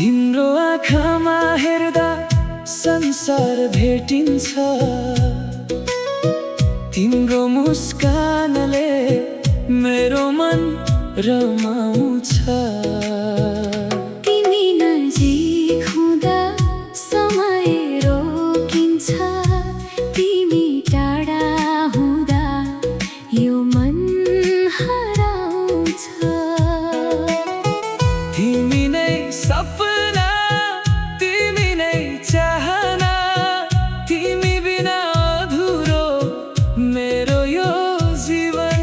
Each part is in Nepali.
तिम्रो आँखामा हेर्दा संसार भेटिन्छ। तिम्रो मुस्कानले मेरो मन रमाउँछ। तिमी नजिक हुँदा समय रोकिन्छ। तिमी टाढा हुँदा यो मन हराउँछ। तिमी नै सपना, तिमी नै चाहना, तिमी बिना अधुरो मेरो यो जीवन।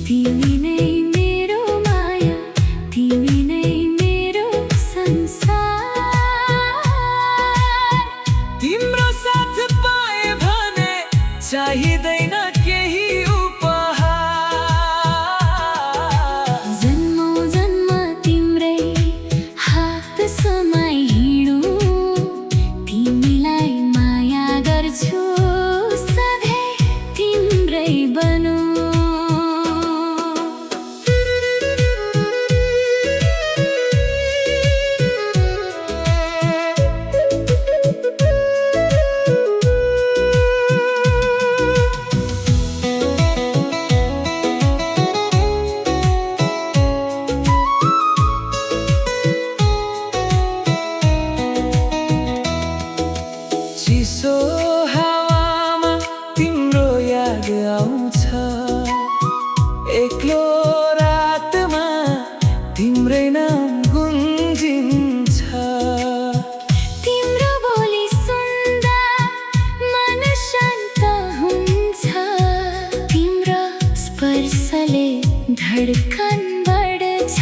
तिमी नै मेरो माया, तिमी नै मेरो संसार। तिम्रो साथ पाए भने चाहिँदैन केही उपहार। जन्मौँ जन्म तिम्रै हात समाई हिँडौँ। तिमीलाई माया गर्छु, सधैँ तिम्रै बनौँ। चिसो हावामा तिम्रो याद आउँछ। एक्लो रातमा तिम्रै नाम गुन्जिन्छ। तिम्रो बोली सुन्दा मन शान्त हुन्छ। तिम्रो स्पर्शले धड्कन बढ्छ।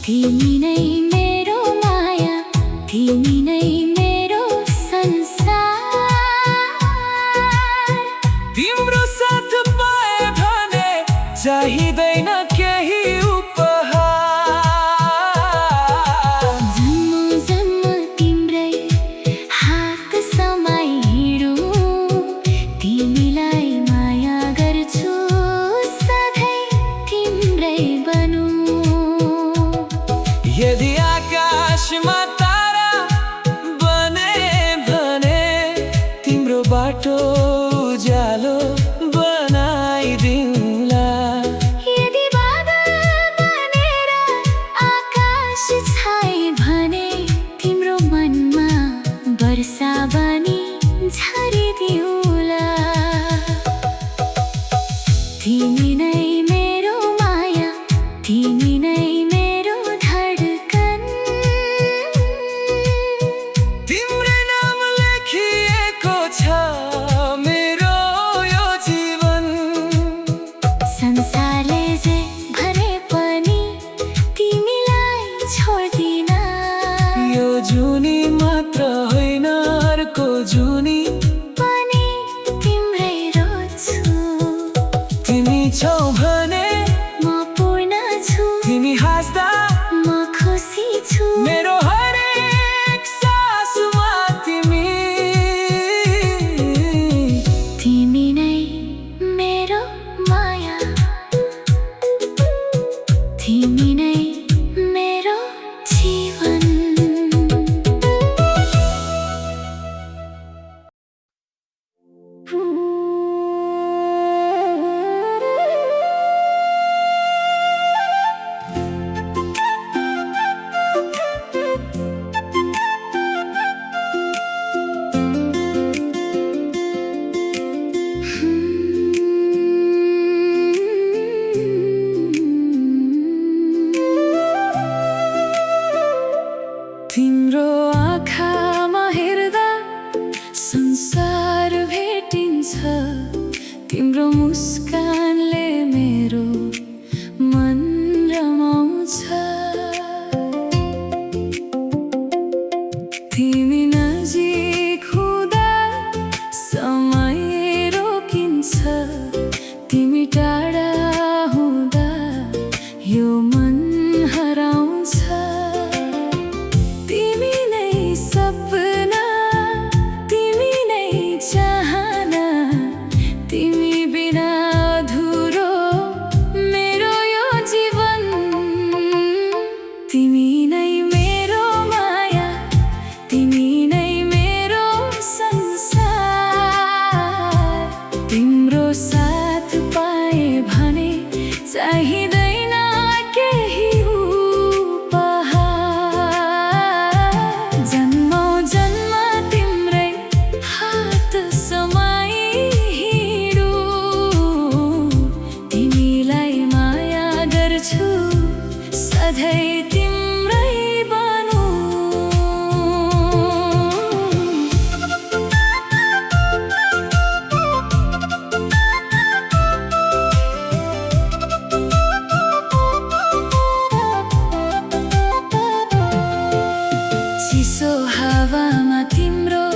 तिमी नै मेरो माया, तिमी नै मेरो संसार। तिम्रो साथ पाए भने चाहिँदैन केही उपहार। जन्मौँ जन्म तिम्रै हात समाई हिँडौँ। तिमीलाई माया गर्छु, सधैँ तिम्रै बनौँ। यदि आकाशमा तारा बने भने तिम्रो बाटो उज्यालो बनाइदिउँला। यदि बादल बनेर आकाश छाए भने तिम्रो मनमा वर्षा बनी झरिदिउँला। तिमी नै मेरो माया, तिमी नै मेरो धड्कन। तिम्रै नाम लेखिएको छ मेरो यो जीवन। संसारले जे भने पनि तिमीलाई छोड्दिन। यो जुनी मात्र होइन, अर्को जुनी पनि तिम्रै रोज्छु। तिमी छौ भने म पूर्ण छु, तिमी हाँस्दा म खुसी छु। मेरो हरेक सासमा तिमी। तिमी नै मेरो माया, तिमी नै मेरो जीवन। हावामा तिम्रो